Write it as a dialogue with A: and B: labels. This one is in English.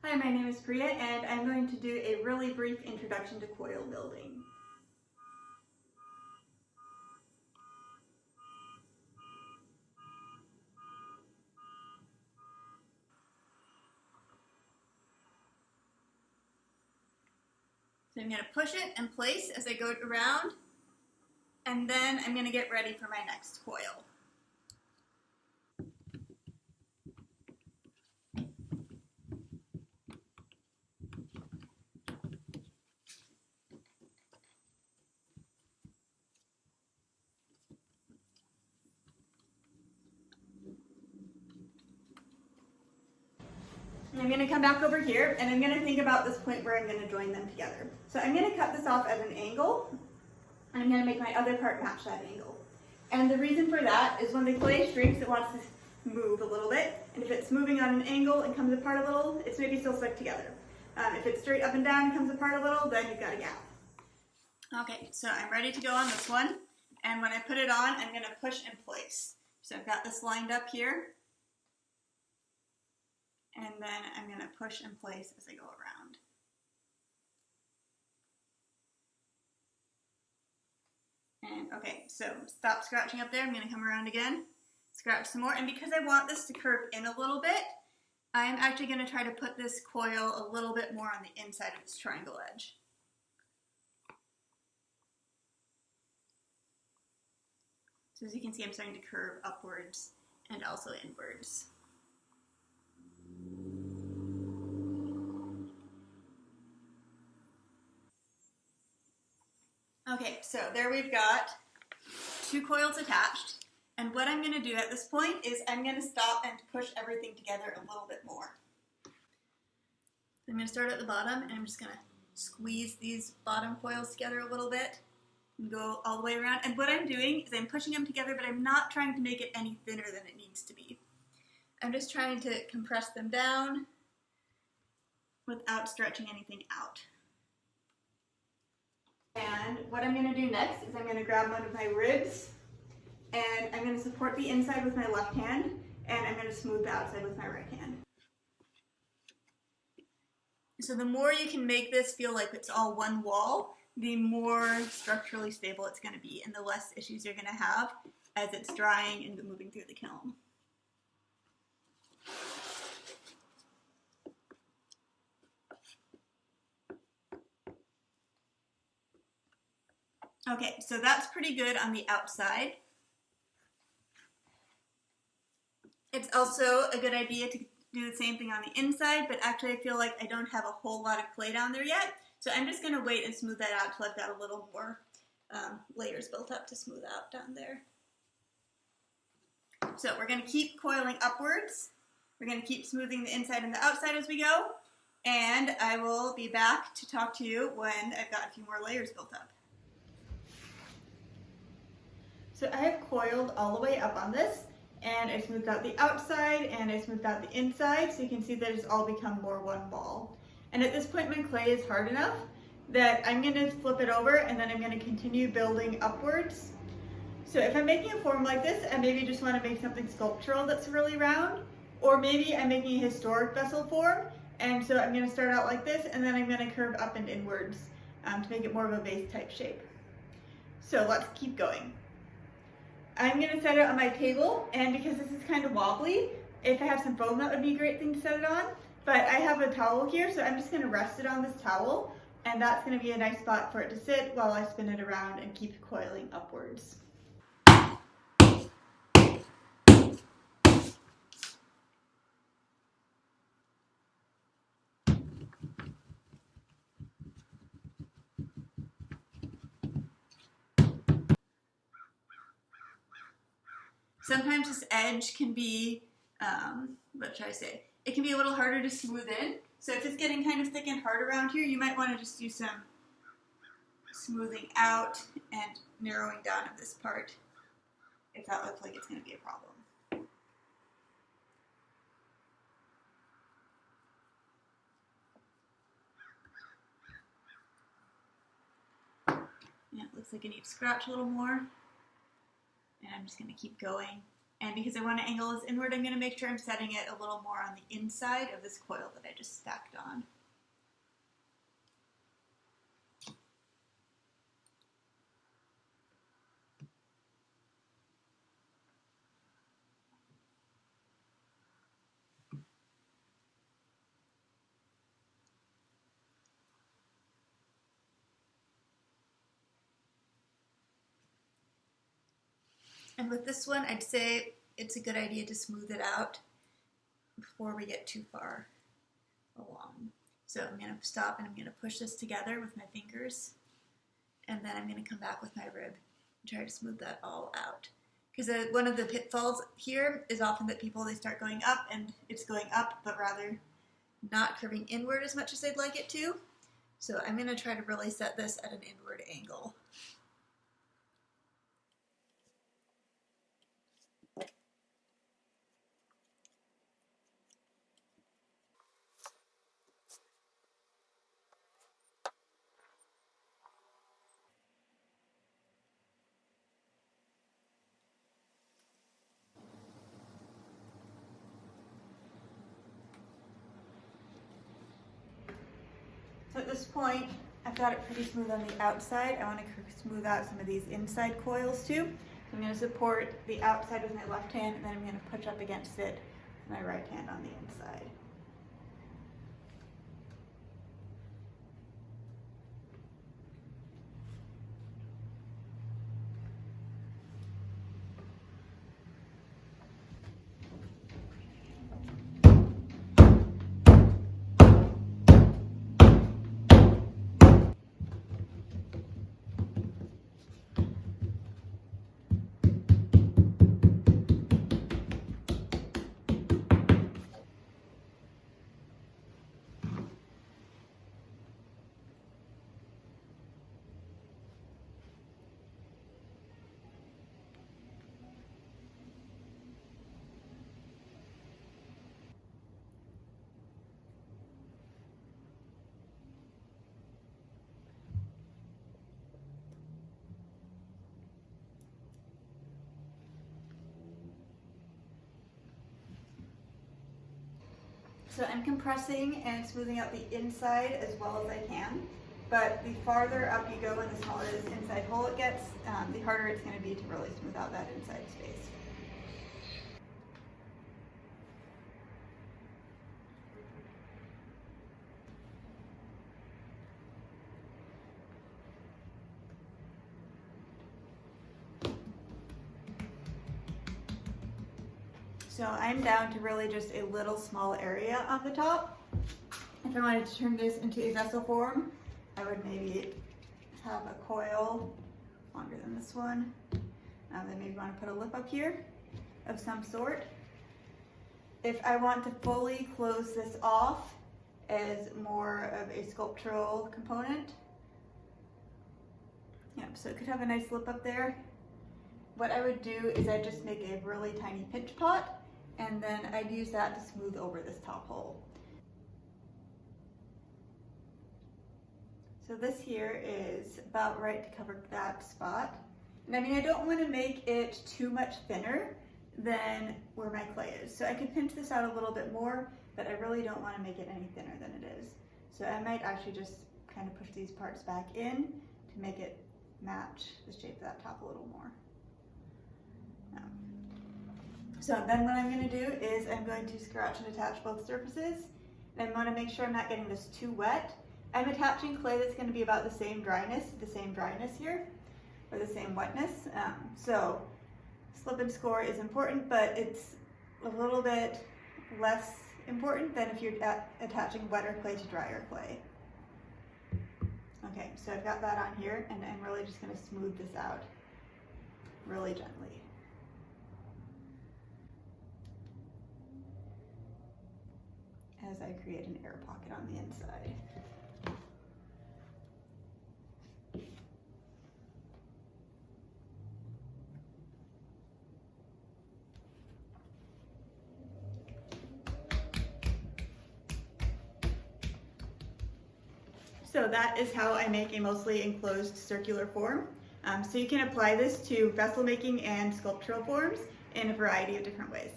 A: Hi, my name is Priya and I'm going to do a really brief introduction to coil building. So I'm going to push it in place as I go around, and then I'm going to get ready for my next coil. I'm going to come back over here and I'm going to think about this point where I'm going to join them together. So I'm going to cut this off at an angle, and I'm going to make my other part match that angle. And the reason for that is when the clay shrinks, it wants to move a little bit, and if it's moving on an angle and comes apart a little, it's maybe still stuck together. If it's straight up and down and comes apart a little, then you've got a gap. Okay, so I'm ready to go on this one, and when I put it on, I'm going to push in place. So I've got this lined up here, and then I'm going to push in place as I go around. And okay, so stop scratching up there. I'm going to come around again, scratch some more, and because I want this to curve in a little bit, I'm actually going to try to put this coil a little bit more on the inside of this triangle edge. So as you can see, I'm starting to curve upwards and also inwards. Okay, so there we've got two coils attached, and what I'm going to do at this point is I'm going to stop and push everything together a little bit more. I'm going to start at the bottom, and I'm just going to squeeze these bottom coils together a little bit and go all the way around. And what I'm doing is I'm pushing them together, but I'm not trying to make it any thinner than it needs to be. I'm just trying to compress them down without stretching anything out. And what I'm going to do next is I'm going to grab one of my ribs, and I'm going to support the inside with my left hand, and I'm going to smooth the outside with my right hand. So the more you can make this feel like it's all one wall, the more structurally stable it's going to be, and the less issues you're going to have as it's drying and moving through the kiln. Okay, so that's pretty good on the outside. It's also a good idea to do the same thing on the inside, but actually I feel like I don't have a whole lot of clay down there yet, so I'm just going to wait and smooth that out till I've got a little more layers built up to smooth out down there. So we're going to keep coiling upwards. We're going to keep smoothing the inside and the outside as we go, and I will be back to talk to you when I've got a few more layers built up. So I have coiled all the way up on this, and I smoothed out the outside and I smoothed out the inside, so you can see that it's all become more one wall. And at this point my clay is hard enough that I'm going to flip it over, and then I'm going to continue building upwards. So if I'm making a form like this, I maybe just want to make something sculptural that's really round, or maybe I'm making a historic vessel form, and so I'm going to start out like this, and then I'm going to curve up and inwards to make it more of a vase type shape. So let's keep going. I'm going to set it on my table, and because this is kind of wobbly, if I have some foam, that would be a great thing to set it on. But I have a towel here, so I'm just going to rest it on this towel, and that's going to be a nice spot for it to sit while I spin it around and keep coiling upwards. Sometimes this edge can be, what should I say? It can be a little harder to smooth in. So if it's getting kind of thick and hard around here, you might want to just do some smoothing out and narrowing down of this part if that looks like it's going to be a problem. Yeah, it looks like I need to scratch a little more. And I'm just going to keep going And because I want to angle this inward, I'm going to make sure I'm setting it a little more on the inside of this coil that I just stacked on. And with this one, I'd say it's a good idea to smooth it out before we get too far along. So I'm going to stop and I'm going to push this together with my fingers, and then I'm going to come back with my rib and try to smooth that all out. Because one of the pitfalls here is often that people, they start going up and it's going up, but rather not curving inward as much as they'd like it to. So I'm going to try to really set this at an inward angle. So at this point, I've got it pretty smooth on the outside. I want to smooth out some of these inside coils too. I'm going to support the outside with my left hand, and then I'm going to push up against it with my right hand on the inside. So I'm compressing and smoothing out the inside as well as I can, but the farther up you go and the smaller this inside hole it gets, the harder it's going to be to really smooth out that inside space. So I'm down to really just a little small area on the top. If I wanted to turn this into a vessel form, I would maybe have a coil longer than this one. Then maybe want to put a lip up here of some sort. If I want to fully close this off as more of a sculptural component, so it could have a nice lip up there. What I would do is I'd just make a really tiny pinch pot, and then I'd use that to smooth over this top hole. So this here is about right to cover that spot. And I mean, I don't want to make it too much thinner than where my clay is. So I could pinch this out a little bit more, but I really don't want to make it any thinner than it is. So I might actually just kind of push these parts back in to make it match the shape of that top a little more. So then what I'm going to do is I'm going to scratch and attach both surfaces. And I want to make sure I'm not getting this too wet. I'm attaching clay that's going to be about the same dryness here, or the same wetness. So slip and score is important, but it's a little bit less important than if you're attaching wetter clay to drier clay. Okay, so I've got that on here, and I'm really just going to smooth this out really gently. As I create an air pocket on the inside. So that is how I make a mostly enclosed circular form. So you can apply this to vessel making and sculptural forms. in a variety of different ways.